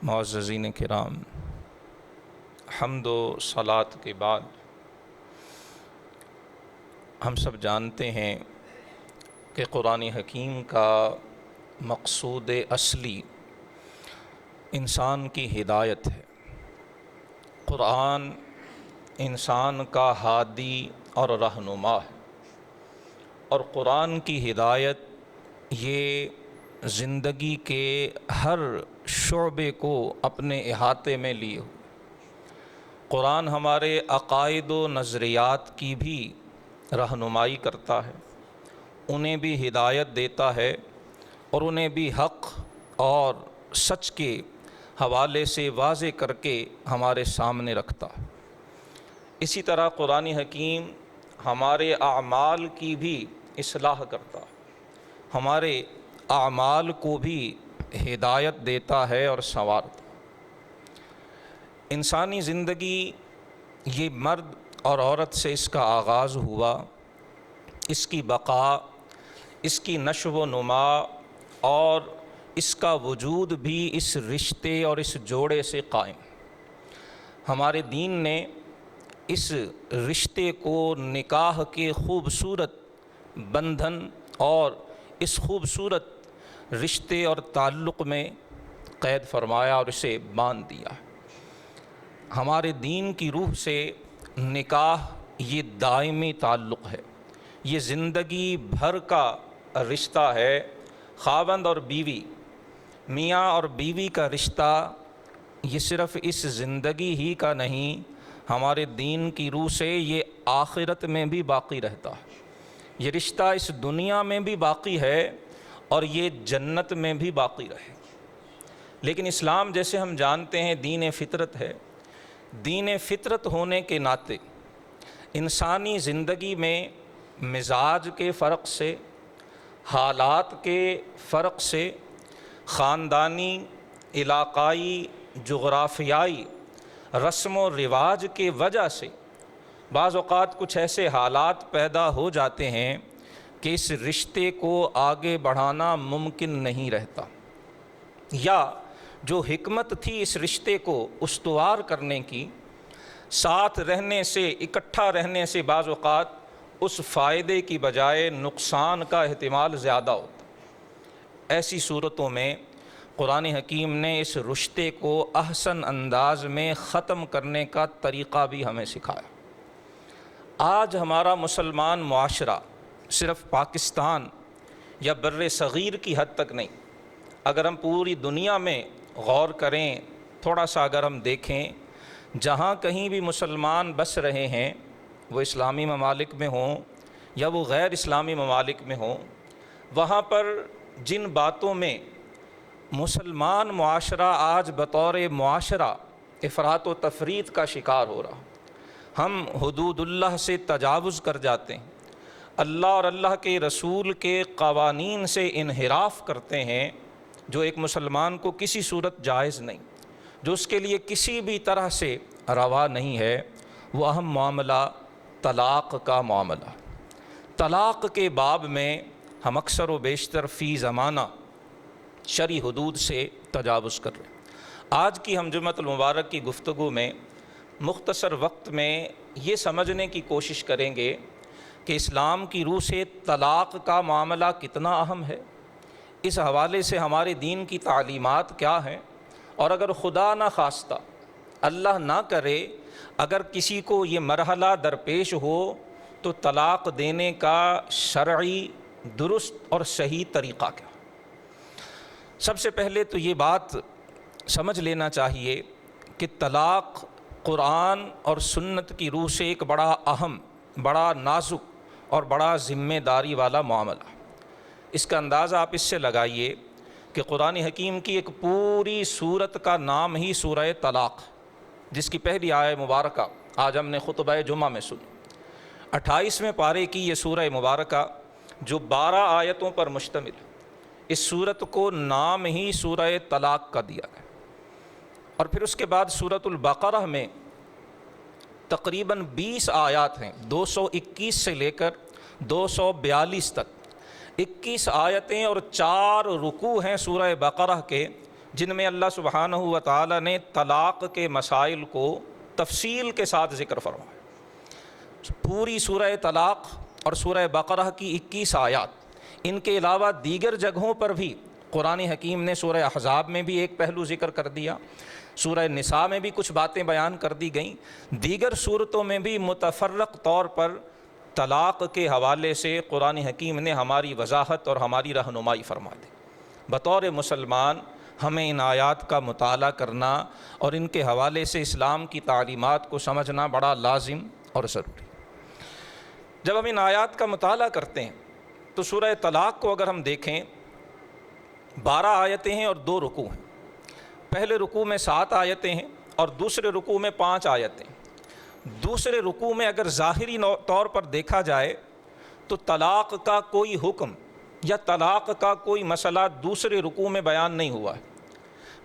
معززین کرام، حمد و صلات کے بعد ہم سب جانتے ہیں کہ قرآن حکیم کا مقصود اصلی انسان کی ہدایت ہے۔ قرآن انسان کا ہادی اور رہنما ہے، اور قرآن کی ہدایت یہ زندگی کے ہر شعبے کو اپنے احاطے میں لیے ہو۔ قرآن ہمارے عقائد و نظریات کی بھی رہنمائی کرتا ہے، انہیں بھی ہدایت دیتا ہے اور انہیں بھی حق اور سچ کے حوالے سے واضح کر کے ہمارے سامنے رکھتا ہے۔ اسی طرح قرآن حکیم ہمارے اعمال کی بھی اصلاح کرتا ہے، ہمارے اعمال کو بھی ہدایت دیتا ہے اور سنوارتا ہے۔ انسانی زندگی یہ مرد اور عورت سے اس کا آغاز ہوا، اس کی بقا، اس کی نشو و نما اور اس کا وجود بھی اس رشتے اور اس جوڑے سے قائم۔ ہمارے دین نے اس رشتے کو نکاح کے خوبصورت بندھن اور اس خوبصورت رشتے اور تعلق میں قید فرمایا اور اسے باندھ دیا۔ ہمارے دین کی روح سے نکاح یہ دائمی تعلق ہے، یہ زندگی بھر کا رشتہ ہے۔ خاوند اور بیوی، میاں اور بیوی کا رشتہ یہ صرف اس زندگی ہی کا نہیں، ہمارے دین کی روح سے یہ آخرت میں بھی باقی رہتا ہے۔ یہ رشتہ اس دنیا میں بھی باقی ہے اور یہ جنت میں بھی باقی رہے۔ لیکن اسلام جیسے ہم جانتے ہیں دین فطرت ہے، دین فطرت ہونے کے ناطے انسانی زندگی میں مزاج کے فرق سے، حالات کے فرق سے، خاندانی، علاقائی، جغرافیائی رسم و رواج کے وجہ سے بعض اوقات کچھ ایسے حالات پیدا ہو جاتے ہیں کہ اس رشتے کو آگے بڑھانا ممکن نہیں رہتا، یا جو حکمت تھی اس رشتے کو استوار کرنے کی، ساتھ رہنے سے، اکٹھا رہنے سے بعض اوقات اس فائدے کی بجائے نقصان کا احتمال زیادہ ہوتا۔ ایسی صورتوں میں قرآن حکیم نے اس رشتے کو احسن انداز میں ختم کرنے کا طریقہ بھی ہمیں سکھایا۔ آج ہمارا مسلمان معاشرہ صرف پاکستان یا بر صغیر کی حد تک نہیں، اگر ہم پوری دنیا میں غور کریں، تھوڑا سا اگر ہم دیکھیں، جہاں کہیں بھی مسلمان بس رہے ہیں، وہ اسلامی ممالک میں ہوں یا وہ غیر اسلامی ممالک میں ہوں، وہاں پر جن باتوں میں مسلمان معاشرہ آج بطور معاشرہ افراط و تفریط کا شکار ہو رہا، ہم حدود اللہ سے تجاوز کر جاتے ہیں، اللہ اور اللہ کے رسول کے قوانین سے انحراف کرتے ہیں، جو ایک مسلمان کو کسی صورت جائز نہیں، جو اس کے لیے کسی بھی طرح سے روا نہیں ہے، وہ اہم معاملہ طلاق کا معاملہ۔ طلاق کے باب میں ہم اکثر و بیشتر فی زمانہ شرعی حدود سے تجاوز کر رہے ہیں۔ آج کی ہم جمعۃ المبارک کی گفتگو میں مختصر وقت میں یہ سمجھنے کی کوشش کریں گے کہ اسلام کی روح سے طلاق کا معاملہ کتنا اہم ہے، اس حوالے سے ہمارے دین کی تعلیمات کیا ہیں، اور اگر خدا نہ خواستہ، اللہ نہ کرے، اگر کسی کو یہ مرحلہ درپیش ہو تو طلاق دینے کا شرعی درست اور صحیح طریقہ کیا۔ سب سے پہلے تو یہ بات سمجھ لینا چاہیے کہ طلاق قرآن اور سنت کی روح سے ایک بڑا اہم، بڑا نازک اور بڑا ذمہ داری والا معاملہ۔ اس کا اندازہ آپ اس سے لگائیے کہ قرآن حکیم کی ایک پوری سورت کا نام ہی سورہ طلاق، جس کی پہلی آیہ مبارکہ آج ہم نے خطبہ جمعہ میں سنی۔ 28ویں پارے کی یہ سورہ مبارکہ جو 12 آیتوں پر مشتمل ہے، اس سورت کو نام ہی سورہ طلاق کا دیا گیا۔ اور پھر اس کے بعد سورۃ البقرہ میں تقریباً 20 آیات ہیں، 221 سے لے کر 242 تک، 21 آیتیں اور 4 رکوع ہیں سورہ بقرہ کے، جن میں اللہ سبحانہ و تعالیٰ نے طلاق کے مسائل کو تفصیل کے ساتھ ذکر فرمایا۔ پوری سورہ طلاق اور سورہ بقرہ کی 21 آیات، ان کے علاوہ دیگر جگہوں پر بھی قرآن حکیم نے سورہ احزاب میں بھی ایک پہلو ذکر کر دیا، سورہ نساء میں بھی کچھ باتیں بیان کر دی گئیں، دیگر صورتوں میں بھی متفرق طور پر طلاق کے حوالے سے قرآن حکیم نے ہماری وضاحت اور ہماری رہنمائی فرما دی۔ بطور مسلمان ہمیں ان آیات کا مطالعہ کرنا اور ان کے حوالے سے اسلام کی تعلیمات کو سمجھنا بڑا لازم اور ضروری۔ جب ہم ان آیات کا مطالعہ کرتے ہیں تو سورہ طلاق کو اگر ہم دیکھیں 12 آیتیں ہیں اور 2 رکوع ہیں۔ پہلے رکوع میں 7 آیتیں ہیں اور دوسرے رکوع میں 5 آیتیں۔ دوسرے رکوع میں اگر ظاہری طور پر دیکھا جائے تو طلاق کا کوئی حکم یا طلاق کا کوئی مسئلہ دوسرے رکوع میں بیان نہیں ہوا ہے۔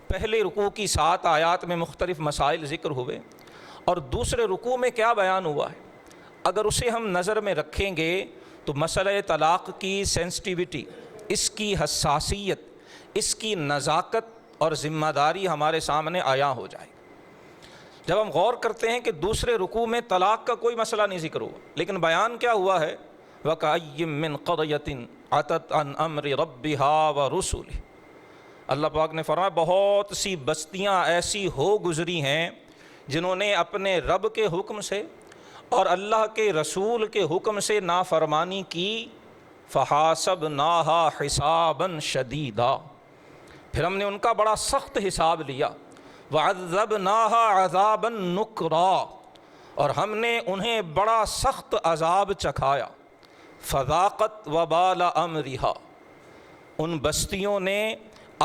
پہلے رکوع کی 7 آیات میں مختلف مسائل ذکر ہوئے اور دوسرے رکوع میں کیا بیان ہوا ہے، اگر اسے ہم نظر میں رکھیں گے تو مسئلہ طلاق کی سینسٹیوٹی، اس کی حساسیت، اس کی نزاکت اور ذمہ داری ہمارے سامنے عیاں ہو جائے گی۔ جب ہم غور کرتے ہیں کہ دوسرے رکوع میں طلاق کا کوئی مسئلہ نہیں ذکر ہوا، لیکن بیان کیا ہوا ہے، وَكَأَيٍّ مِّن قَرْيَةٍ عَتَتْ عَنْ أَمْرِ رَبِّهَا وَرُسُلِهِ، اللہ پاک نے فرمایا بہت سی بستیاں ایسی ہو گزری ہیں جنہوں نے اپنے رب کے حکم سے اور اللہ کے رسول کے حکم سے نافرمانی کی، فَحَاسَبْنَاهَا حِسَابًا شَدِيدًا، پھر ہم نے ان کا بڑا سخت حساب لیا، وَعَذَّبْنَاهَا عَذَابًا نُكْرًا، اور ہم نے انہیں بڑا سخت عذاب چکھایا، فَذَاقَتْ وَبَالَ أَمْرِهَا، ان بستیوں نے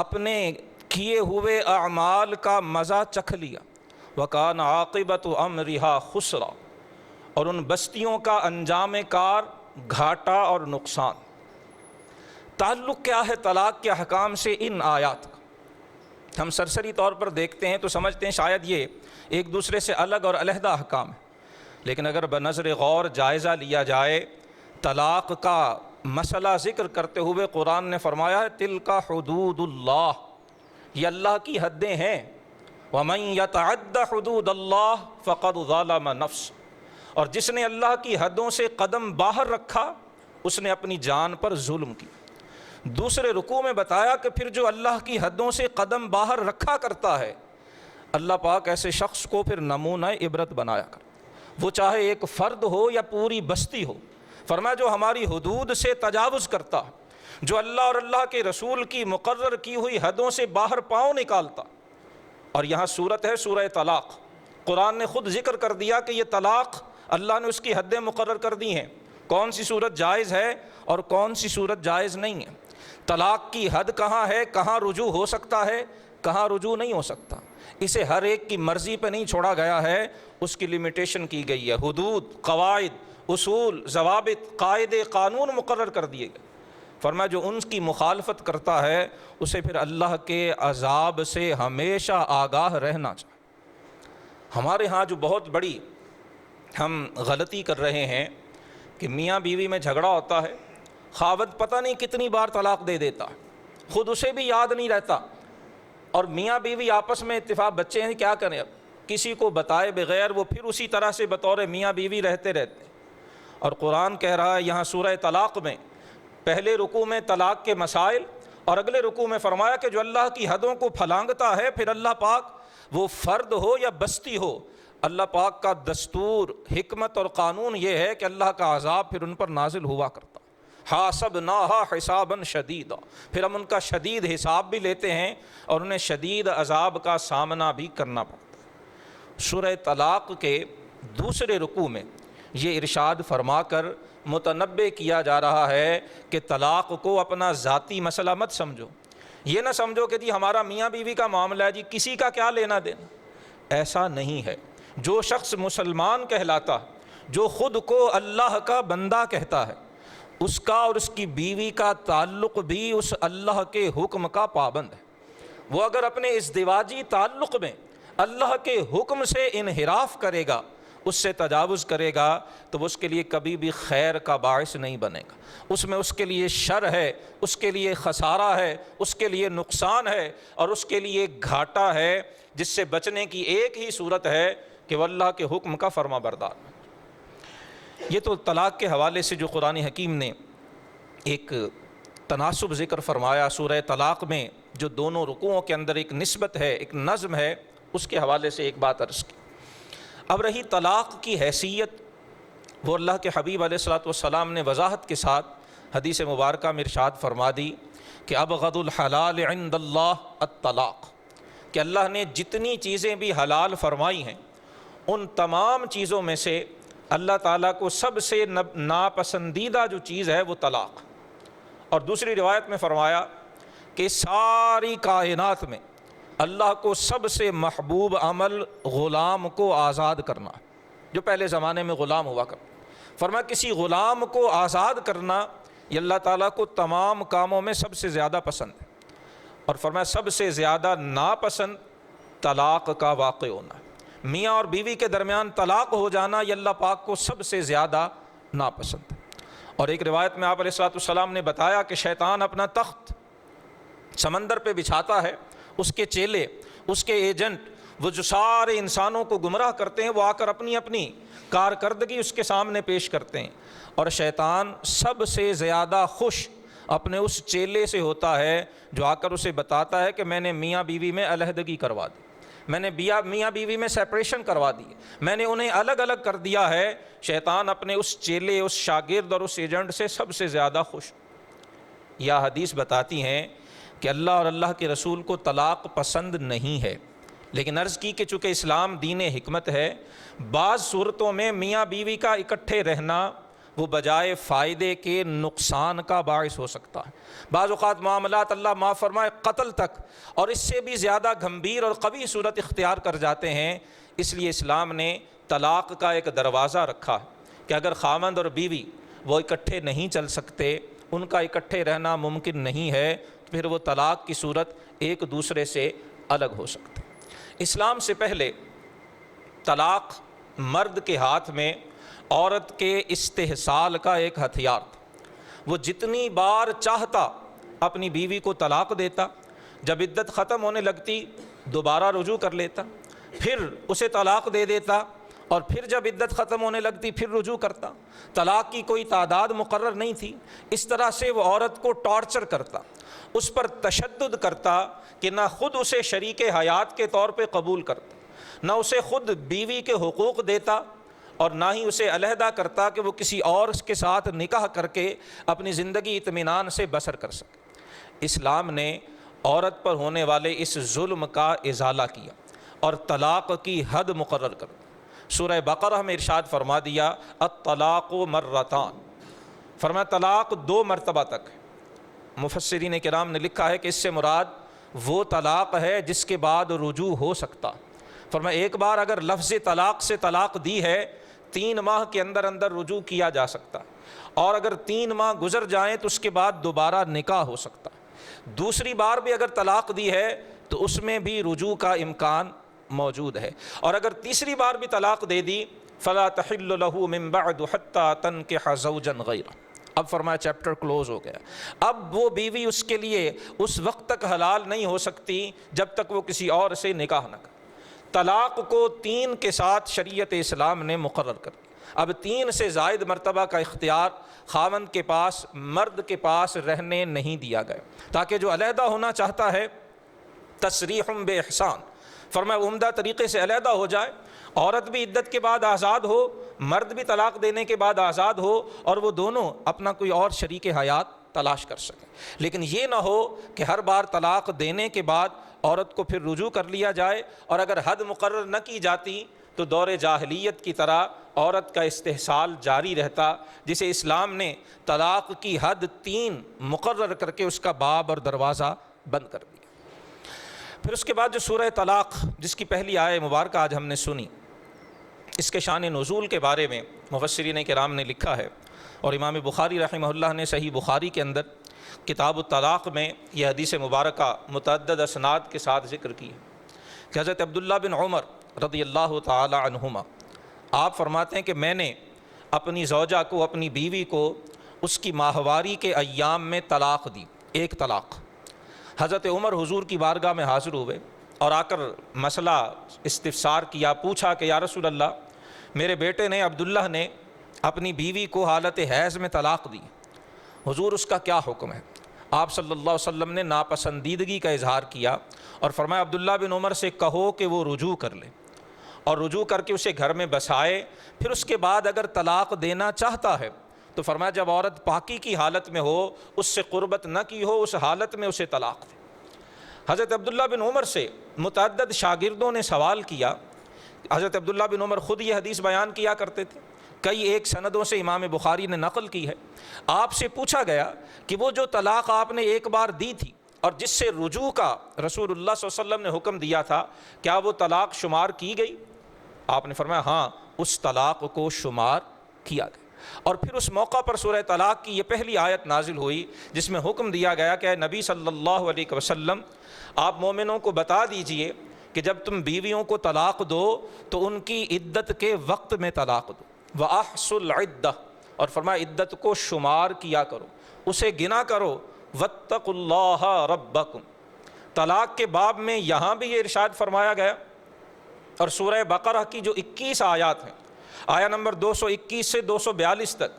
اپنے کیے ہوئے اعمال کا مزہ چکھ لیا، وَكَانَ عَاقِبَةُ أَمْرِهَا خُسْرًا، اور ان بستیوں کا انجام کار گھاٹا اور نقصان۔ تعلق کیا ہے طلاق کے احکام سے ان آیات کا؟ ہم سرسری طور پر دیکھتے ہیں تو سمجھتے ہیں شاید یہ ایک دوسرے سے الگ اور علیحدہ احکام ہے، لیکن اگر بنظر غور جائزہ لیا جائے، طلاق کا مسئلہ ذکر کرتے ہوئے قرآن نے فرمایا ہے تِلْکَ حُدُودُ اللّہ، یہ اللہ کی حدیں ہیں، وَمَن يَتَعَدَّ حُدُودَ اللّہ فَقَدْ ظَلَمَ نَفْسَهُ، اور جس نے اللہ کی حدوں سے قدم باہر رکھا اس نے اپنی جان پر ظلم کی۔ دوسرے رکوع میں بتایا کہ پھر جو اللہ کی حدوں سے قدم باہر رکھا کرتا ہے، اللہ پاک ایسے شخص کو پھر نمونہ عبرت بنایا کرتا، وہ چاہے ایک فرد ہو یا پوری بستی ہو۔ فرمایا جو ہماری حدود سے تجاوز کرتا، جو اللہ اور اللہ کے رسول کی مقرر کی ہوئی حدوں سے باہر پاؤں نکالتا، اور یہاں صورت ہے سورہ طلاق، قرآن نے خود ذکر کر دیا کہ یہ طلاق اللہ نے اس کی حدیں مقرر کر دی ہیں، کون سی صورت جائز ہے اور کون سی صورت جائز نہیں ہے، طلاق کی حد کہاں ہے، کہاں رجوع ہو سکتا ہے، کہاں رجوع نہیں ہو سکتا، اسے ہر ایک کی مرضی پہ نہیں چھوڑا گیا ہے، اس کی لمیٹیشن کی گئی ہے، حدود، قواعد، اصول، ضوابط، قاعدے، قانون مقرر کر دیے گئے۔ فرمایا جو ان کی مخالفت کرتا ہے اسے پھر اللہ کے عذاب سے ہمیشہ آگاہ رہنا چاہیے۔ ہمارے ہاں جو بہت بڑی ہم غلطی کر رہے ہیں کہ میاں بیوی میں جھگڑا ہوتا ہے، خاوند پتہ نہیں کتنی بار طلاق دے دیتا، خود اسے بھی یاد نہیں رہتا، اور میاں بیوی آپس میں اتفاق، بچے ہیں کیا کریں، اب کسی کو بتائے بغیر وہ پھر اسی طرح سے بطور میاں بیوی رہتے رہتے۔ اور قرآن کہہ رہا ہے یہاں سورہ طلاق میں پہلے رکوع میں طلاق کے مسائل اور اگلے رکوع میں فرمایا کہ جو اللہ کی حدوں کو پھلانگتا ہے، پھر اللہ پاک وہ فرد ہو یا بستی ہو، اللہ پاک کا دستور، حکمت اور قانون یہ ہے کہ اللہ کا عذاب پھر ان پر نازل ہوا کرتا، حاسبناها حسابا شدیدا، پھر ہم ان کا شدید حساب بھی لیتے ہیں اور انہیں شدید عذاب کا سامنا بھی کرنا پڑتا ہے۔ سورہ طلاق کے دوسرے رکوع میں یہ ارشاد فرما کر متنبہ کیا جا رہا ہے کہ طلاق کو اپنا ذاتی مسئلہ مت سمجھو، یہ نہ سمجھو کہ جی ہمارا میاں بیوی کا معاملہ ہے، جی کسی کا کیا لینا دینا، ایسا نہیں ہے۔ جو شخص مسلمان کہلاتا، جو خود کو اللہ کا بندہ کہتا ہے، اس کا اور اس کی بیوی کا تعلق بھی اس اللہ کے حکم کا پابند ہے۔ وہ اگر اپنے ازدواجی تعلق میں اللہ کے حکم سے انحراف کرے گا اس سے تجاوز کرے گا تو وہ اس کے لیے کبھی بھی خیر کا باعث نہیں بنے گا، اس میں اس کے لیے شر ہے، اس کے لیے خسارہ ہے، اس کے لیے نقصان ہے اور اس کے لیے گھاٹا ہے، جس سے بچنے کی ایک ہی صورت ہے کہ وہ اللہ کے حکم کا فرما بردار۔ یہ تو طلاق کے حوالے سے جو قرآن حکیم نے ایک تناسب ذکر فرمایا سورہ طلاق میں، جو دونوں رکوعوں کے اندر ایک نسبت ہے، ایک نظم ہے، اس کے حوالے سے ایک بات عرض کی۔ اب رہی طلاق کی حیثیت، وہ اللہ کے حبیب علیہ الصلوۃ والسلام نے وضاحت کے ساتھ حدیث مبارکہ میں ارشاد فرما دی کہ ابغض الحلال عند اللہ الطلاق، کہ اللہ نے جتنی چیزیں بھی حلال فرمائی ہیں ان تمام چیزوں میں سے اللہ تعالیٰ کو سب سے ناپسندیدہ جو چیز ہے وہ طلاق۔ اور دوسری روایت میں فرمایا کہ ساری کائنات میں اللہ کو سب سے محبوب عمل غلام کو آزاد کرنا، جو پہلے زمانے میں غلام ہوا کرتا، فرمایا کسی غلام کو آزاد کرنا یہ اللہ تعالیٰ کو تمام کاموں میں سب سے زیادہ پسند ہے، اور فرمایا سب سے زیادہ ناپسند طلاق کا واقع ہونا ہے، میاں اور بیوی کے درمیان طلاق ہو جانا یہ اللہ پاک کو سب سے زیادہ ناپسند ہے۔ اور ایک روایت میں آپ علیہ الصلوۃ والسلام نے بتایا کہ شیطان اپنا تخت سمندر پہ بچھاتا ہے، اس کے چیلے، اس کے ایجنٹ، وہ جو سارے انسانوں کو گمراہ کرتے ہیں، وہ آ کر اپنی اپنی کارکردگی اس کے سامنے پیش کرتے ہیں، اور شیطان سب سے زیادہ خوش اپنے اس چیلے سے ہوتا ہے جو آ کر اسے بتاتا ہے کہ میں نے میاں بیوی میں علیحدگی کروا دی، میں نے میاں بیوی میں سیپریشن کروا دی، میں نے انہیں الگ الگ کر دیا ہے۔ شیطان اپنے اس چیلے، اس شاگرد اور اس ایجنٹ سے سب سے زیادہ خوش۔ یا حدیث بتاتی ہیں کہ اللہ اور اللہ کے رسول کو طلاق پسند نہیں ہے، لیکن عرض کی کہ چونکہ اسلام دین حکمت ہے، بعض صورتوں میں میاں بیوی کا اکٹھے رہنا وہ بجائے فائدے کے نقصان کا باعث ہو سکتا ہے، بعض اوقات معاملات اللہ معاف فرمائے قتل تک اور اس سے بھی زیادہ گھمبیر اور قبیح صورت اختیار کر جاتے ہیں۔ اس لیے اسلام نے طلاق کا ایک دروازہ رکھا کہ اگر خاوند اور بیوی وہ اکٹھے نہیں چل سکتے، ان کا اکٹھے رہنا ممکن نہیں ہے، تو پھر وہ طلاق کی صورت ایک دوسرے سے الگ ہو سکتے۔ اسلام سے پہلے طلاق مرد کے ہاتھ میں عورت کے استحصال کا ایک ہتھیار تھا، وہ جتنی بار چاہتا اپنی بیوی کو طلاق دیتا، جب عدت ختم ہونے لگتی دوبارہ رجوع کر لیتا، پھر اسے طلاق دے دیتا، اور پھر جب عدت ختم ہونے لگتی پھر رجوع کرتا۔ طلاق کی کوئی تعداد مقرر نہیں تھی، اس طرح سے وہ عورت کو ٹارچر کرتا، اس پر تشدد کرتا کہ نہ خود اسے شریک حیات کے طور پہ قبول کرتا، نہ اسے خود بیوی کے حقوق دیتا، اور نہ ہی اسے علیحدہ کرتا کہ وہ کسی اور کے ساتھ نکاح کر کے اپنی زندگی اطمینان سے بسر کر سکے۔ اسلام نے عورت پر ہونے والے اس ظلم کا ازالہ کیا اور طلاق کی حد مقرر کر دی۔ سورہ بقرہ میں ارشاد فرما دیا الطلاق مرتان، فرمایا طلاق 2 مرتبہ تک ہے۔ مفسرین کرام نے لکھا ہے کہ اس سے مراد وہ طلاق ہے جس کے بعد رجوع ہو سکتا، فرمایا ایک بار اگر لفظ طلاق سے طلاق دی ہے 3 ماہ کے اندر اندر رجوع کیا جا سکتا، اور اگر 3 ماہ گزر جائیں تو اس کے بعد دوبارہ نکاح ہو سکتا، دوسری بار بھی اگر طلاق دی ہے تو اس میں بھی رجوع کا امکان موجود ہے، اور اگر تیسری بار بھی طلاق دے دی فلا تحل له من بعد حتى تنكح زوجا غيره۔ اب فرمایا چیپٹر کلوز ہو گیا، اب وہ بیوی اس کے لیے اس وقت تک حلال نہیں ہو سکتی جب تک وہ کسی اور سے نکاح نہ کرے۔ طلاق کو 3 کے ساتھ شریعت اسلام نے مقرر کر دیا، اب 3 سے زائد مرتبہ کا اختیار خاوند کے پاس، مرد کے پاس رہنے نہیں دیا گیا، تاکہ جو علیحدہ ہونا چاہتا ہے تصریح باحسان، فرمایا عمدہ طریقے سے علیحدہ ہو جائے، عورت بھی عدت کے بعد آزاد ہو، مرد بھی طلاق دینے کے بعد آزاد ہو، اور وہ دونوں اپنا کوئی اور شریک حیات تلاش کر سکیں۔ لیکن یہ نہ ہو کہ ہر بار طلاق دینے کے بعد عورت کو پھر رجوع کر لیا جائے، اور اگر حد مقرر نہ کی جاتی تو دور جاہلیت کی طرح عورت کا استحصال جاری رہتا، جسے اسلام نے طلاق کی حد 3 مقرر کر کے اس کا باب اور دروازہ بند کر دیا۔ پھر اس کے بعد جو سورہ طلاق جس کی پہلی آیہ مبارکہ آج ہم نے سنی، اس کے شان نزول کے بارے میں مفسرین کرام نے لکھا ہے، اور امام بخاری رحمہ اللہ نے صحیح بخاری کے اندر کتاب الطلاق میں یہ حدیث مبارکہ متعدد اسناد کے ساتھ ذکر کی ہے کہ حضرت عبداللہ بن عمر رضی اللہ تعالی عنہما آپ فرماتے ہیں کہ میں نے اپنی زوجہ کو، اپنی بیوی کو اس کی ماہواری کے ایام میں طلاق دی، ایک طلاق۔ حضرت عمر حضور کی بارگاہ میں حاضر ہوئے اور آ کر مسئلہ استفسار کیا، پوچھا کہ یا رسول اللہ، میرے بیٹے نے، عبداللہ نے اپنی بیوی کو حالت حیض میں طلاق دی، حضور اس کا کیا حکم ہے؟ آپ صلی اللہ علیہ وسلم نے ناپسندیدگی کا اظہار کیا اور فرمایا عبداللہ بن عمر سے کہو کہ وہ رجوع کر لے، اور رجوع کر کے اسے گھر میں بسائے، پھر اس کے بعد اگر طلاق دینا چاہتا ہے تو فرمایا جب عورت پاکی کی حالت میں ہو، اس سے قربت نہ کی ہو، اس حالت میں اسے طلاق دے۔ حضرت عبداللہ بن عمر سے متعدد شاگردوں نے سوال کیا، حضرت عبداللہ بن عمر خود یہ حدیث بیان کیا کرتے تھے، کئی ایک سندوں سے امام بخاری نے نقل کی ہے۔ آپ سے پوچھا گیا کہ وہ جو طلاق آپ نے ایک بار دی تھی اور جس سے رجوع کا رسول اللہ صلی اللہ علیہ وسلم نے حکم دیا تھا، کیا وہ طلاق شمار کی گئی؟ آپ نے فرمایا ہاں، اس طلاق کو شمار کیا گیا۔ اور پھر اس موقع پر سورہ طلاق کی یہ پہلی آیت نازل ہوئی جس میں حکم دیا گیا کہ اے نبی صلی اللہ علیہ وسلم، آپ مومنوں کو بتا دیجئے کہ جب تم بیویوں کو طلاق دو تو ان کی عدت کے وقت میں طلاق دو، وَأَحْصُوا الْعِدَّةَ، اور فرمایا عدت کو شمار کیا کرو، اسے گنا کرو، وَاتَّقُوا اللَّهَ رَبَّكُمْ۔ طلاق کے باب میں یہاں بھی یہ ارشاد فرمایا گیا، اور سورہ بقرہ کی جو 21 آیات ہیں، آیا نمبر 221 سے 242 تک،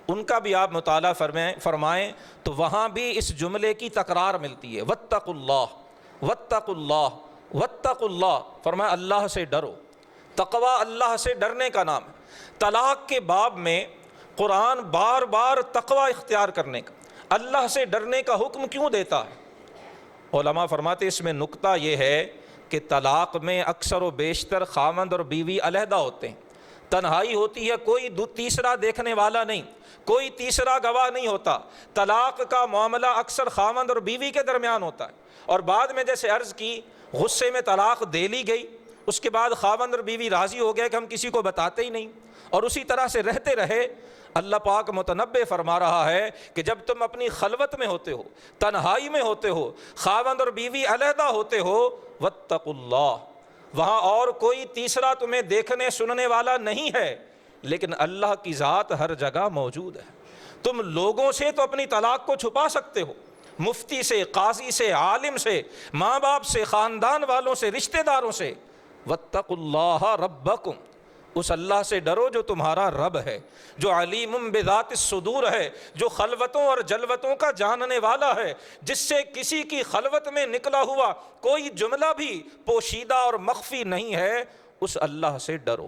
ان کا بھی آپ مطالعہ فرمائیں تو وہاں بھی اس جملے کی تکرار ملتی ہے، وَاتَّقُوا اللَّهَ وَاتَّقُوا اللَّهَ وَاتَّقُوا اللَّهَ، فرمایا اللہ سے ڈرو۔ تقوی اللہ سے ڈرنے کا نام ہے۔ طلاق کے باب میں قرآن بار بار تقوی اختیار کرنے کا، اللہ سے ڈرنے کا حکم کیوں دیتا ہے؟ علماء فرماتے اس میں نکتہ یہ ہے کہ طلاق میں اکثر و بیشتر خاوند اور بیوی علیحدہ ہوتے ہیں، تنہائی ہوتی ہے، کوئی تیسرا دیکھنے والا نہیں، کوئی تیسرا گواہ نہیں ہوتا۔ طلاق کا معاملہ اکثر خاوند اور بیوی کے درمیان ہوتا ہے، اور بعد میں جیسے عرض کی غصے میں طلاق دے لی گئی، اس کے بعد خاوند اور بیوی راضی ہو گئے کہ ہم کسی کو بتاتے ہی نہیں، اور اسی طرح سے رہتے رہے۔ اللہ پاک متنبع فرما رہا ہے کہ جب تم اپنی خلوت میں ہوتے ہو، تنہائی میں ہوتے ہو، خاوند اور بیوی علیحدہ ہوتے ہو، واتقوا اللہ، وہاں اور کوئی تیسرا تمہیں دیکھنے سننے والا نہیں ہے، لیکن اللہ کی ذات ہر جگہ موجود ہے۔ تم لوگوں سے تو اپنی طلاق کو چھپا سکتے ہو، مفتی سے، قاضی سے، عالم سے، ماں باپ سے، خاندان والوں سے، رشتہ داروں سے، واتقوا اللہ ربکم، اس اللہ سے ڈرو جو تمہارا رب ہے، جو علیم بذات الصدور ہے، جو خلوتوں اور جلوتوں کا جاننے والا ہے، جس سے کسی کی خلوت میں نکلا ہوا کوئی جملہ بھی پوشیدہ اور مخفی نہیں ہے۔ اس اللہ سے ڈرو،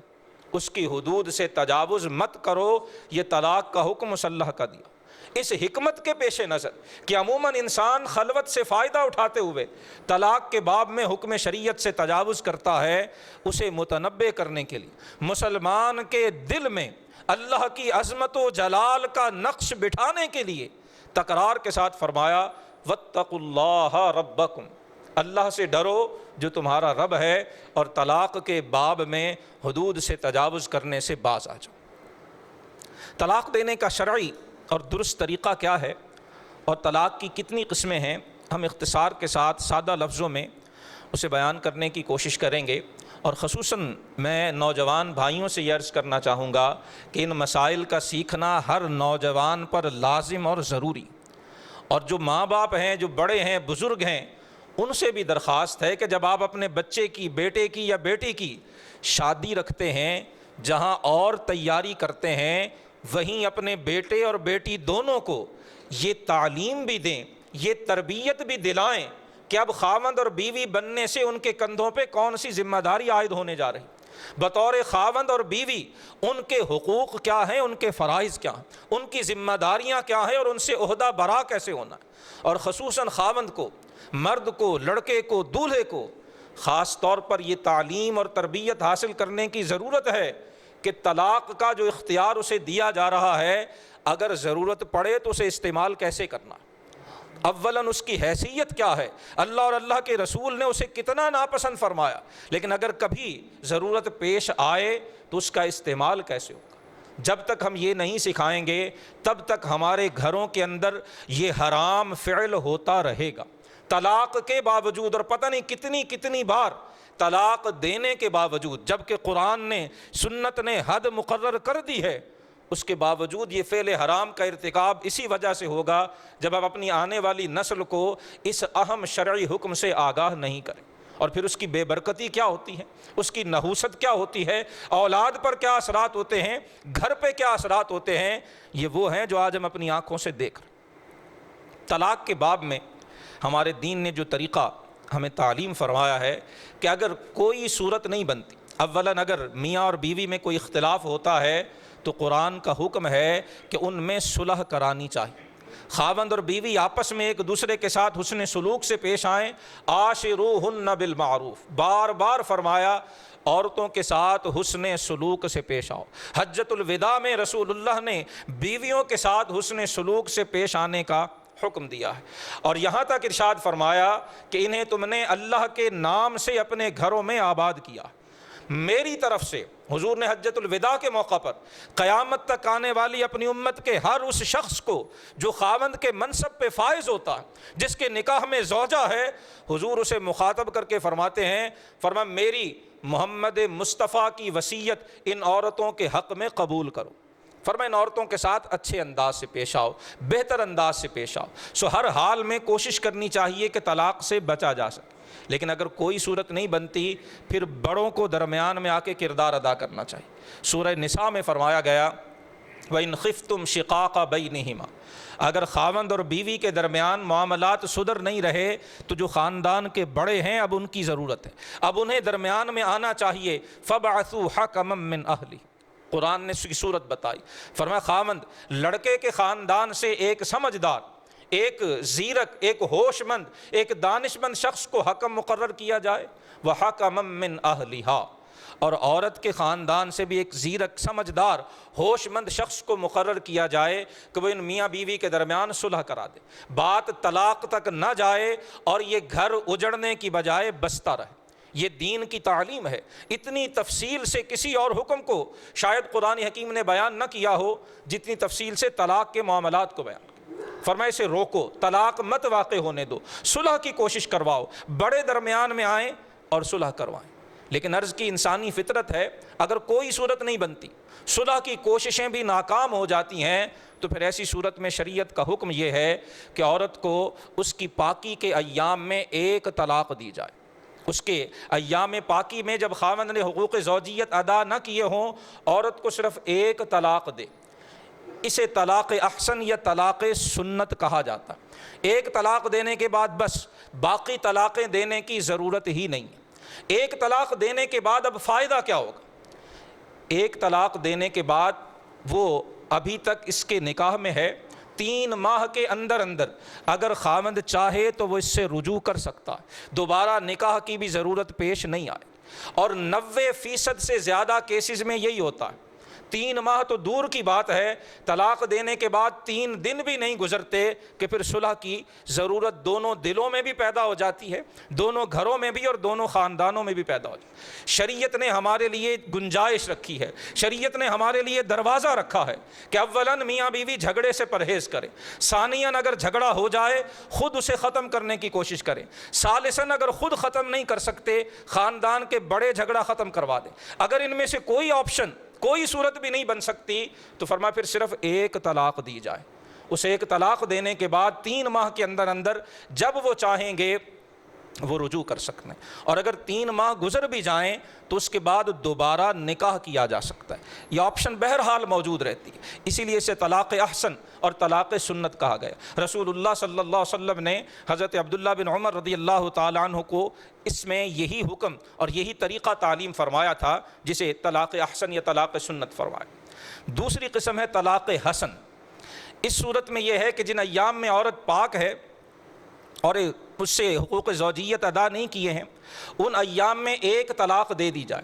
اس کی حدود سے تجاوز مت کرو۔ یہ طلاق کا حکم اس اللہ کا دیا، اس حکمت کے پیش نظر کہ عموماً انسان خلوت سے فائدہ اٹھاتے ہوئے طلاق کے باب میں حکم شریعت سے تجاوز کرتا ہے، اسے متنبع کرنے کے لیے مسلمان کے دل میں اللہ کی عظمت و جلال کا نقش بٹھانے کے لیے تکرار کے ساتھ فرمایا واتقوا اللہ ربکم، اللہ سے ڈرو جو تمہارا رب ہے، اور طلاق کے باب میں حدود سے تجاوز کرنے سے باز آ جاؤ۔ طلاق دینے کا شرعی اور درست طریقہ کیا ہے، اور طلاق کی کتنی قسمیں ہیں، ہم اختصار کے ساتھ سادہ لفظوں میں اسے بیان کرنے کی کوشش کریں گے۔ اور خصوصاً میں نوجوان بھائیوں سے یہ عرض کرنا چاہوں گا کہ ان مسائل کا سیکھنا ہر نوجوان پر لازم اور ضروری، اور جو ماں باپ ہیں، جو بڑے ہیں، بزرگ ہیں، ان سے بھی درخواست ہے کہ جب آپ اپنے بچے کی، بیٹے کی یا بیٹی کی شادی رکھتے ہیں، جہاں اور تیاری کرتے ہیں، وہیں اپنے بیٹے اور بیٹی دونوں کو یہ تعلیم بھی دیں، یہ تربیت بھی دلائیں کہ اب خاوند اور بیوی بننے سے ان کے کندھوں پہ کون سی ذمہ داری عائد ہونے جا رہی، بطور خاوند اور بیوی ان کے حقوق کیا ہیں، ان کے فرائض کیا ہیں، ان کی ذمہ داریاں کیا ہیں، اور ان سے عہدہ برا کیسے ہونا ہے۔ اور خصوصاً خاوند کو، مرد کو، لڑکے کو، دولہے کو خاص طور پر یہ تعلیم اور تربیت حاصل کرنے کی ضرورت ہے کہ طلاق کا جو اختیار اسے دیا جا رہا ہے، اگر ضرورت پڑے تو اسے استعمال کیسے کرنا، اولاً اس کی حیثیت کیا ہے، اللہ اور اللہ کے رسول نے اسے کتنا ناپسند فرمایا، لیکن اگر کبھی ضرورت پیش آئے تو اس کا استعمال کیسے ہوگا۔ جب تک ہم یہ نہیں سکھائیں گے تب تک ہمارے گھروں کے اندر یہ حرام فعل ہوتا رہے گا۔ طلاق کے باوجود، اور پتہ نہیں کتنی کتنی بار طلاق دینے کے باوجود، جبکہ قرآن نے سنت نے حد مقرر کر دی ہے، اس کے باوجود یہ فعل حرام کا ارتکاب اسی وجہ سے ہوگا جب آپ اپنی آنے والی نسل کو اس اہم شرعی حکم سے آگاہ نہیں کریں۔ اور پھر اس کی بے برکتی کیا ہوتی ہے، اس کی نحوست کیا ہوتی ہے، اولاد پر کیا اثرات ہوتے ہیں، گھر پہ کیا اثرات ہوتے ہیں، یہ وہ ہیں جو آج ہم اپنی آنکھوں سے دیکھ رہے ہیں۔ طلاق کے باب میں ہمارے دین نے جو طریقہ ہمیں تعلیم فرمایا ہے کہ اگر کوئی صورت نہیں بنتی، اولاً اگر میاں اور بیوی میں کوئی اختلاف ہوتا ہے تو قرآن کا حکم ہے کہ ان میں صلح کرانی چاہیے۔ خاوند اور بیوی آپس میں ایک دوسرے کے ساتھ حسن سلوک سے پیش آئیں، عاشروہن بالمعروف، بار بار فرمایا عورتوں کے ساتھ حسن سلوک سے پیش آؤ۔ حجۃ الوداع میں رسول اللہ نے بیویوں کے ساتھ حسن سلوک سے پیش آنے کا حکم دیا ہے، اور یہاں تک ارشاد فرمایا کہ انہیں تم نے اللہ کے نام سے اپنے گھروں میں آباد کیا۔ میری طرف سے حضور نے حجۃ الوداع کے موقع پر قیامت تک آنے والی اپنی امت کے ہر اس شخص کو جو خاوند کے منصب پہ فائز ہوتا ہے، جس کے نکاح میں زوجہ ہے، حضور اسے مخاطب کر کے فرماتے ہیں، فرمایا میری محمد مصطفیٰ کی وصیت ان عورتوں کے حق میں قبول کرو۔ فرمایا ان عورتوں کے ساتھ اچھے انداز سے پیش آؤ، بہتر انداز سے پیش آؤ۔ ہر حال میں کوشش کرنی چاہیے کہ طلاق سے بچا جا سکے، لیکن اگر کوئی صورت نہیں بنتی پھر بڑوں کو درمیان میں آ کے کردار ادا کرنا چاہیے۔ سورہ نساء میں فرمایا گیا وَإِنْ خِفْتُمْ شِقَاقَ بَيْنِهِمَا، اگر خاوند اور بیوی کے درمیان معاملات سدھر نہیں رہے تو جو خاندان کے بڑے ہیں اب ان کی ضرورت ہے، اب انہیں درمیان میں آنا چاہیے۔ فَبْعَثُوا حَكَمًا مِّنْ أَهْلِهِ، قرآن نے اس کی صورت بتائی، فرمایا خاوند لڑکے کے خاندان سے ایک سمجھدار، ایک زیرک، ایک ہوش مند، ایک دانش مند شخص کو حکم مقرر کیا جائے۔ وَحَكَمًا مِّنْ أَهْلِهَا، اور عورت کے خاندان سے بھی ایک زیرک، سمجھدار، ہوش مند شخص کو مقرر کیا جائے کہ وہ ان میاں بیوی کے درمیان صلح کرا دے، بات طلاق تک نہ جائے اور یہ گھر اجڑنے کی بجائے بستا رہے۔ یہ دین کی تعلیم ہے۔ اتنی تفصیل سے کسی اور حکم کو شاید قرآن حکیم نے بیان نہ کیا ہو جتنی تفصیل سے طلاق کے معاملات کو بیان کیا۔ فرمائے اسے روکو، طلاق مت واقع ہونے دو، صلح کی کوشش کرواؤ، بڑے درمیان میں آئیں اور صلح کروائیں۔ لیکن عرض کی انسانی فطرت ہے، اگر کوئی صورت نہیں بنتی، صلح کی کوششیں بھی ناکام ہو جاتی ہیں، تو پھر ایسی صورت میں شریعت کا حکم یہ ہے کہ عورت کو اس کی پاکی کے ایام میں ایک طلاق دی جائے۔ اس کے ایام پاکی میں جب خاوند نے حقوق زوجیت ادا نہ کیے ہوں، عورت کو صرف ایک طلاق دے۔ اسے طلاق احسن یا طلاق سنت کہا جاتا۔ ایک طلاق دینے کے بعد بس باقی طلاقیں دینے کی ضرورت ہی نہیں۔ ایک طلاق دینے کے بعد اب فائدہ کیا ہوگا؟ ایک طلاق دینے کے بعد وہ ابھی تک اس کے نکاح میں ہے، 3 ماہ کے اندر اگر خاوند چاہے تو وہ اس سے رجوع کر سکتا ہے، دوبارہ نکاح کی بھی ضرورت پیش نہیں آئے۔ اور 90% سے زیادہ کیسز میں یہی ہوتا ہے۔ 3 ماہ تو دور کی بات ہے، طلاق دینے کے بعد 3 دن بھی نہیں گزرتے کہ پھر صلح کی ضرورت دونوں دلوں میں بھی پیدا ہو جاتی ہے، دونوں گھروں میں بھی اور دونوں خاندانوں میں بھی پیدا ہو جاتی ہے۔ شریعت نے ہمارے لیے گنجائش رکھی ہے، شریعت نے ہمارے لیے دروازہ رکھا ہے کہ اولاً میاں بیوی جھگڑے سے پرہیز کریں، ثانیاً اگر جھگڑا ہو جائے خود اسے ختم کرنے کی کوشش کریں، ثالثاً اگر خود ختم نہیں کر سکتے خاندان کے بڑے جھگڑا ختم کروا دیں۔ اگر ان میں سے کوئی آپشن، کوئی صورت بھی نہیں بن سکتی تو فرمایا پھر صرف ایک طلاق دی جائے۔ اس ایک طلاق دینے کے بعد 3 ماہ کے اندر جب وہ چاہیں گے وہ رجوع کر سکتے ہیں، اور اگر 3 ماہ گزر بھی جائیں تو اس کے بعد دوبارہ نکاح کیا جا سکتا ہے۔ یہ آپشن بہرحال موجود رہتی ہے، اسی لیے اسے طلاق احسن اور طلاق سنت کہا گیا۔ رسول اللہ صلی اللہ علیہ وسلم نے حضرت عبداللہ بن عمر رضی اللہ تعالیٰ عنہ کو اس میں یہی حکم اور یہی طریقہ تعلیم فرمایا تھا جسے طلاق احسن یا طلاق سنت فرمایا۔ دوسری قسم ہے طلاق حسن۔ اس صورت میں یہ ہے کہ جن ایام میں عورت پاک ہے اور اس سے حقوق زوجیت ادا نہیں کیے ہیں، ان ایام میں ایک طلاق دے دی جائے،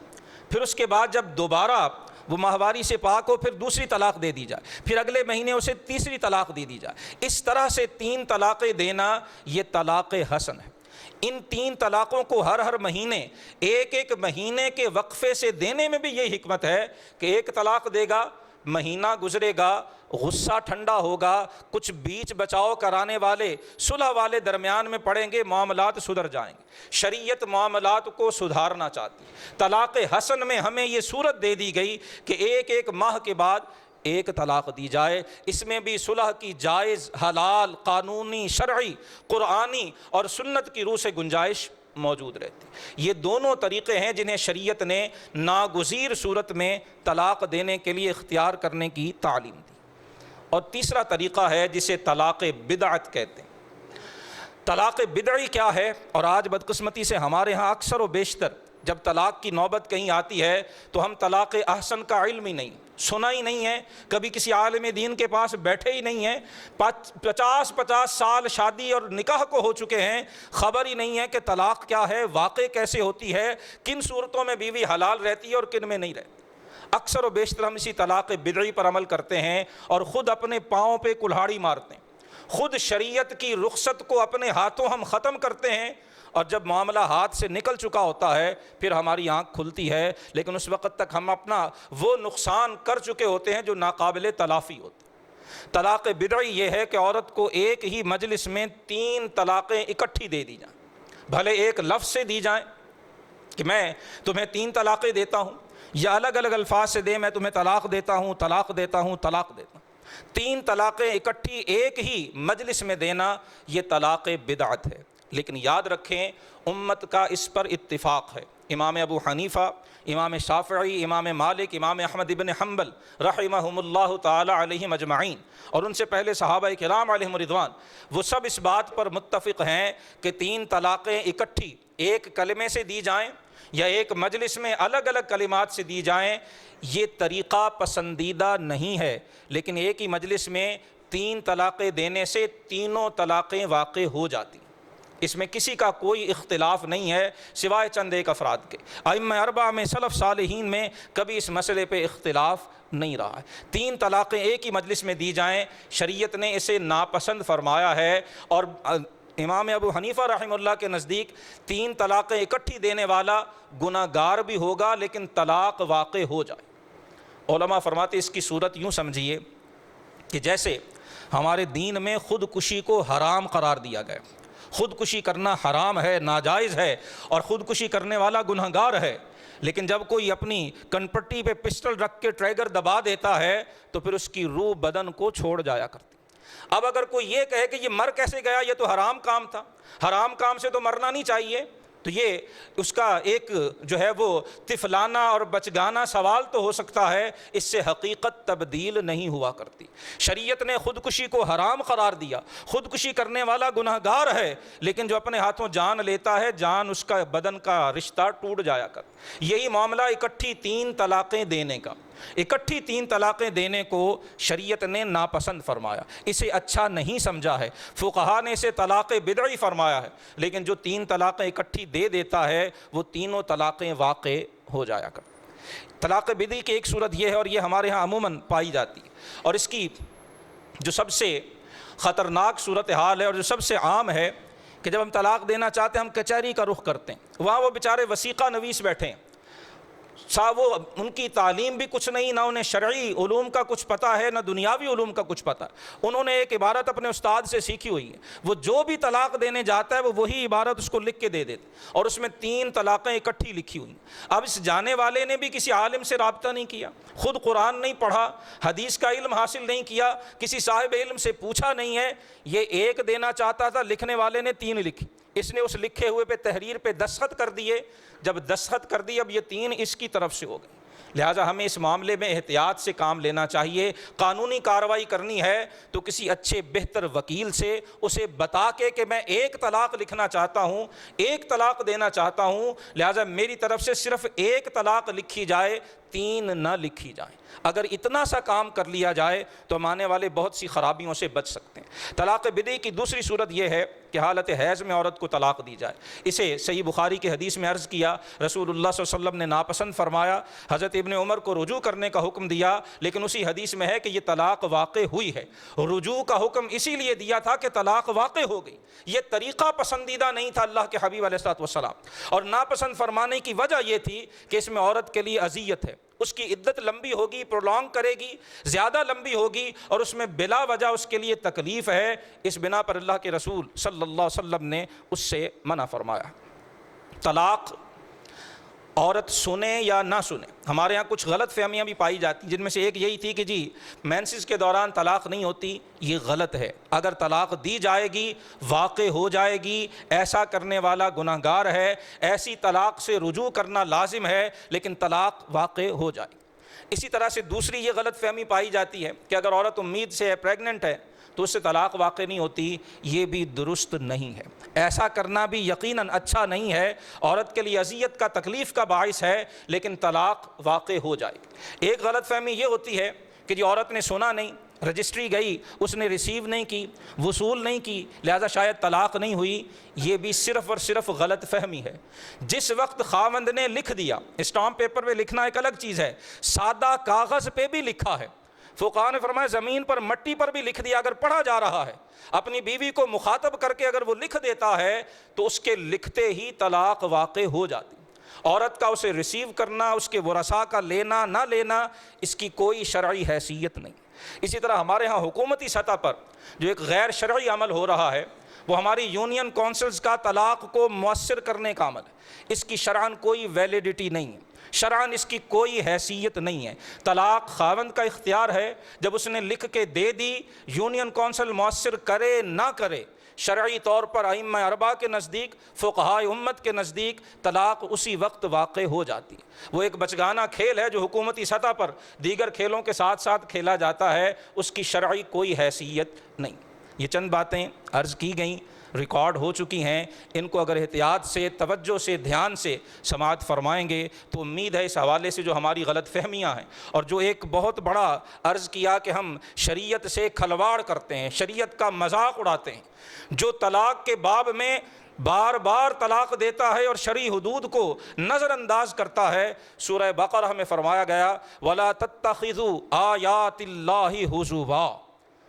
پھر اس کے بعد جب دوبارہ وہ ماہواری سے پاک ہو پھر دوسری طلاق دے دی جائے، پھر اگلے مہینے اسے تیسری طلاق دے دی جائے۔ اس طرح سے 3 طلاقیں دینا یہ طلاق حسن ہے۔ ان 3 طلاقوں کو ہر مہینے ایک مہینے کے وقفے سے دینے میں بھی یہ حکمت ہے کہ ایک طلاق دے گا، مہینہ گزرے گا، غصہ ٹھنڈا ہوگا، کچھ بیچ بچاؤ کرانے والے صلح والے درمیان میں پڑیں گے، معاملات سدھر جائیں گے۔ شریعت معاملات کو سدھارنا چاہتی ہے۔ طلاق حسن میں ہمیں یہ صورت دے دی گئی کہ ایک ماہ کے بعد ایک طلاق دی جائے۔ اس میں بھی صلح کی جائز، حلال، قانونی، شرعی، قرآنی اور سنت کی روح سے گنجائش موجود رہتی۔ یہ دونوں طریقے ہیں جنہیں شریعت نے ناگزیر صورت میں طلاق دینے کے لیے اختیار کرنے کی تعلیم دی۔ اور تیسرا طریقہ ہے جسے طلاق بدعت کہتے ہیں۔ طلاق بدعی کیا ہے؟ اور آج بدقسمتی سے ہمارے ہاں اکثر و بیشتر جب طلاق کی نوبت کہیں آتی ہے تو ہم طلاق احسن کا علم ہی نہیں، سنا ہی نہیں ہے، کبھی کسی عالم دین کے پاس بیٹھے ہی نہیں ہیں، 50 سال شادی اور نکاح کو ہو چکے ہیں، خبر ہی نہیں ہے کہ طلاق کیا ہے، واقع کیسے ہوتی ہے، کن صورتوں میں بیوی حلال رہتی ہے اور کن میں نہیں رہتی۔ اکثر و بیشتر ہم اسی طلاق بدعی پر عمل کرتے ہیں اور خود اپنے پاؤں پہ کلہاڑی مارتے ہیں، خود شریعت کی رخصت کو اپنے ہاتھوں ہم ختم کرتے ہیں، اور جب معاملہ ہاتھ سے نکل چکا ہوتا ہے پھر ہماری آنکھ کھلتی ہے، لیکن اس وقت تک ہم اپنا وہ نقصان کر چکے ہوتے ہیں جو ناقابل تلافی ہوتے ہیں۔ طلاق بدعی یہ ہے کہ عورت کو ایک ہی مجلس میں 3 طلاقیں اکٹھی دے دی جائیں، بھلے ایک لفظ سے دی جائیں کہ میں تمہیں 3 طلاقیں دیتا ہوں، یا الگ الگ الفاظ سے دے، میں تمہیں طلاق دیتا ہوں، طلاق دیتا ہوں، طلاق دیتا ہوں۔ 3 طلاقیں اکٹھی ایک ہی مجلس میں دینا یہ طلاق بدعت ہے۔ لیکن یاد رکھیں امت کا اس پر اتفاق ہے۔ امام ابو حنیفہ، امام شافعی، امام مالک، امام احمد ابن حنبل رحمہم اللہ تعالی علیہم اجمعین، اور ان سے پہلے صحابہ کرام علیہم رضوان، وہ سب اس بات پر متفق ہیں کہ 3 طلاقیں اکٹھی ایک کلمے سے دی جائیں یا ایک مجلس میں الگ الگ کلمات سے دی جائیں، یہ طریقہ پسندیدہ نہیں ہے۔ لیکن ایک ہی مجلس میں 3 طلاقیں دینے سے تینوں طلاقیں واقع ہو جاتی، اس میں کسی کا کوئی اختلاف نہیں ہے سوائے چند ایک افراد کے۔ ائمہ 4 میں، سلف صالحین میں کبھی اس مسئلے پہ اختلاف نہیں رہا ہے۔ 3 طلاقیں ایک ہی مجلس میں دی جائیں، شریعت نے اسے ناپسند فرمایا ہے، اور امام ابو حنیفہ رحمہ اللہ کے نزدیک 3 طلاقیں اکٹھی دینے والا گناہ گار بھی ہوگا لیکن طلاق واقع ہو جائے۔ علماء فرماتے اس کی صورت یوں سمجھیے کہ جیسے ہمارے دین میں خودکشی کو حرام قرار دیا گیا، خودکشی کرنا حرام ہے، ناجائز ہے، اور خودکشی کرنے والا گناہ گار ہے، لیکن جب کوئی اپنی کنپٹی پہ پسٹل رکھ کے ٹریگر دبا دیتا ہے تو پھر اس کی روح بدن کو چھوڑ جایا کرتی۔ اب اگر کوئی یہ کہے کہ یہ مر کیسے گیا، یہ تو حرام کام تھا، حرام کام سے تو مرنا نہیں چاہیے، تو یہ اس کا ایک جو ہے وہ طفلانہ اور بچگانہ سوال تو ہو سکتا ہے، اس سے حقیقت تبدیل نہیں ہوا کرتی۔ شریعت نے خودکشی کو حرام قرار دیا، خودکشی کرنے والا گناہ گار ہے، لیکن جو اپنے ہاتھوں جان لیتا ہے، جان اس کا بدن کا رشتہ ٹوٹ جایا کر۔ یہی معاملہ اکٹھی 3 طلاقیں دینے کا، اکٹھی 3 طلاقیں دینے کو شریعت نے ناپسند فرمایا، اسے اچھا نہیں سمجھا ہے۔ فقہا نے اسے طلاق بدعی فرمایا ہے، لیکن جو 3 طلاقیں اکٹھی دے دیتا ہے وہ تینوں طلاقیں واقع ہو جایا کر۔ طلاق بدعی کی ایک صورت یہ ہے، اور یہ ہمارے ہاں عموماً پائی جاتی ہے، اور اس کی جو سب سے خطرناک صورتحال ہے اور جو سب سے عام ہے کہ جب ہم طلاق دینا چاہتے ہیں ہم کچہری کا رخ کرتے ہیں، وہاں وہ بیچارے وثیقہ نویس بیٹھے ہیں، وہ ان کی تعلیم بھی کچھ نہیں، نہ انہیں شرعی علوم کا کچھ پتہ ہے، نہ دنیاوی علوم کا کچھ پتہ ہے۔ انہوں نے ایک عبارت اپنے استاد سے سیکھی ہوئی ہے، وہ جو بھی طلاق دینے جاتا ہے وہ وہی عبارت اس کو لکھ کے دے دیتے، اور اس میں 3 طلاقیں اکٹھی لکھی ہوئی ہیں۔ اب اس جانے والے نے بھی کسی عالم سے رابطہ نہیں کیا، خود قرآن نہیں پڑھا، حدیث کا علم حاصل نہیں کیا، کسی صاحب علم سے پوچھا نہیں ہے، یہ ایک دینا چاہتا تھا، لکھنے والے نے 3 لکھی، اس نے اس لکھے ہوئے پہ تحریر پہ دستخط کر دیے، جب دستخط کر دی اب یہ 3 اس کی طرف سے ہو گئی۔ لہٰذا ہمیں اس معاملے میں احتیاط سے کام لینا چاہیے، قانونی کارروائی کرنی ہے تو کسی اچھے بہتر وکیل سے اسے بتا کے کہ میں 1 طلاق لکھنا چاہتا ہوں، 1 طلاق دینا چاہتا ہوں، لہٰذا میری طرف سے صرف 1 طلاق لکھی جائے، 3 نہ لکھی جائیں۔ اگر اتنا سا کام کر لیا جائے تو ہم آنے والے بہت سی خرابیوں سے بچ سکتے ہیں۔ طلاق بدعی کی دوسری صورت یہ ہے کہ حالت حیض میں عورت کو طلاق دی جائے۔ اسے صحیح بخاری کی حدیث میں عرض کیا، رسول اللہ صلی اللہ علیہ وسلم نے ناپسند فرمایا، حضرت ابن عمر کو رجوع کرنے کا حکم دیا، لیکن اسی حدیث میں ہے کہ یہ طلاق واقع ہوئی ہے۔ رجوع کا حکم اسی لیے دیا تھا کہ طلاق واقع ہو گئی، یہ طریقہ پسندیدہ نہیں تھا اللہ کے حبیب علیہ الصلوۃ والسلام، اور ناپسند فرمانے کی وجہ یہ تھی کہ اس میں عورت کے لیے اذیت ہے، اس کی عدت لمبی ہوگی، پرولونگ کرے گی، زیادہ لمبی ہوگی، اور اس میں بلا وجہ اس کے لیے تکلیف ہے، اس بنا پر اللہ کے رسول صلی اللہ علیہ وسلم نے اس سے منع فرمایا۔ طلاق عورت سنے یا نہ سنے، ہمارے ہاں کچھ غلط فہمیاں بھی پائی جاتی، جن میں سے ایک یہی تھی کہ جی مینسز کے دوران طلاق نہیں ہوتی، یہ غلط ہے۔ اگر طلاق دی جائے گی، واقع ہو جائے گی، ایسا کرنے والا گناہگار ہے، ایسی طلاق سے رجوع کرنا لازم ہے، لیکن طلاق واقع ہو جائے گی۔ اسی طرح سے دوسری یہ غلط فہمی پائی جاتی ہے کہ اگر عورت امید سے ہے، پریگننٹ ہے، تو اس سے طلاق واقع نہیں ہوتی، یہ بھی درست نہیں ہے۔ ایسا کرنا بھی یقیناً اچھا نہیں ہے، عورت کے لیے اذیت کا، تکلیف کا باعث ہے، لیکن طلاق واقع ہو جائے گی۔ ایک غلط فہمی یہ ہوتی ہے کہ جی عورت نے سنا نہیں، رجسٹری گئی، اس نے ریسیو نہیں کی، وصول نہیں کی، لہذا شاید طلاق نہیں ہوئی، یہ بھی صرف اور صرف غلط فہمی ہے۔ جس وقت خاوند نے لکھ دیا، اسٹامپ پیپر پہ لکھنا ایک الگ چیز ہے، سادہ کاغذ پہ بھی لکھا ہے، فقہاء نے فرمایا زمین پر، مٹی پر بھی لکھ دیا، اگر پڑھا جا رہا ہے، اپنی بیوی کو مخاطب کر کے اگر وہ لکھ دیتا ہے تو اس کے لکھتے ہی طلاق واقع ہو جاتی۔ عورت کا اسے ریسیو کرنا، اس کے ورثاء کا لینا نہ لینا، اس کی کوئی شرعی حیثیت نہیں۔ اسی طرح ہمارے ہاں حکومتی سطح پر جو ایک غیر شرعی عمل ہو رہا ہے، وہ ہماری یونین کونسلز کا طلاق کو مؤثر کرنے کا عمل ہے۔ اس کی شرعاً کوئی ویلیڈیٹی نہیں ہے، شرعاً اس کی کوئی حیثیت نہیں ہے۔ طلاق خاوند کا اختیار ہے، جب اس نے لکھ کے دے دی، یونین کونسل مؤثر کرے نہ کرے، شرعی طور پر ائمہ اربعہ کے نزدیک، فقہاء امت کے نزدیک طلاق اسی وقت واقع ہو جاتی ہے۔ وہ ایک بچگانہ کھیل ہے جو حکومتی سطح پر دیگر کھیلوں کے ساتھ ساتھ کھیلا جاتا ہے، اس کی شرعی کوئی حیثیت نہیں۔ یہ چند باتیں عرض کی گئیں، ریکارڈ ہو چکی ہیں، ان کو اگر احتیاط سے، توجہ سے، دھیان سے سماعت فرمائیں گے تو امید ہے اس حوالے سے جو ہماری غلط فہمیاں ہیں، اور جو ایک بہت بڑا عرض کیا کہ ہم شریعت سے کھلواڑ کرتے ہیں، شریعت کا مذاق اڑاتے ہیں، جو طلاق کے باب میں بار بار طلاق دیتا ہے اور شرعی حدود کو نظر انداز کرتا ہے۔ سورہ بقرہ میں فرمایا گیا وَلَا تَتَّخِذُوا آیَاتِ اللَّهِ هُزُوًا،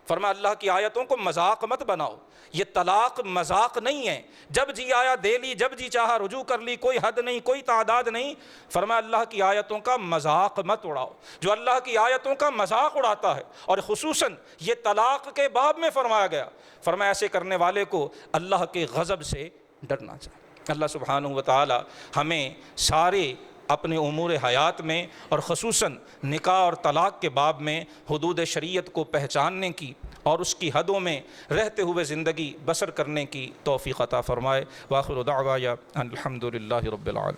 فرمایا اللہ کی آیتوں کو مذاق مت بناؤ۔ یہ طلاق مذاق نہیں ہے، جب جی آیا دے لی، جب جی چاہا رجوع کر لی، کوئی حد نہیں، کوئی تعداد نہیں۔ فرمایا اللہ کی آیتوں کا مذاق مت اڑاؤ۔ جو اللہ کی آیتوں کا مذاق اڑاتا ہے، اور خصوصاً یہ طلاق کے باب میں فرمایا گیا، فرمایا ایسے کرنے والے کو اللہ کے غضب سے ڈرنا چاہیے۔ اللہ سبحانہ و تعالی ہمیں سارے اپنے امور حیات میں، اور خصوصاً نکاح اور طلاق کے باب میں حدود شریعت کو پہچاننے کی اور اس کی حدوں میں رہتے ہوئے زندگی بسر کرنے کی توفیق عطا فرمائے۔ وآخر دعوایا ان الحمد للہ رب العالمین۔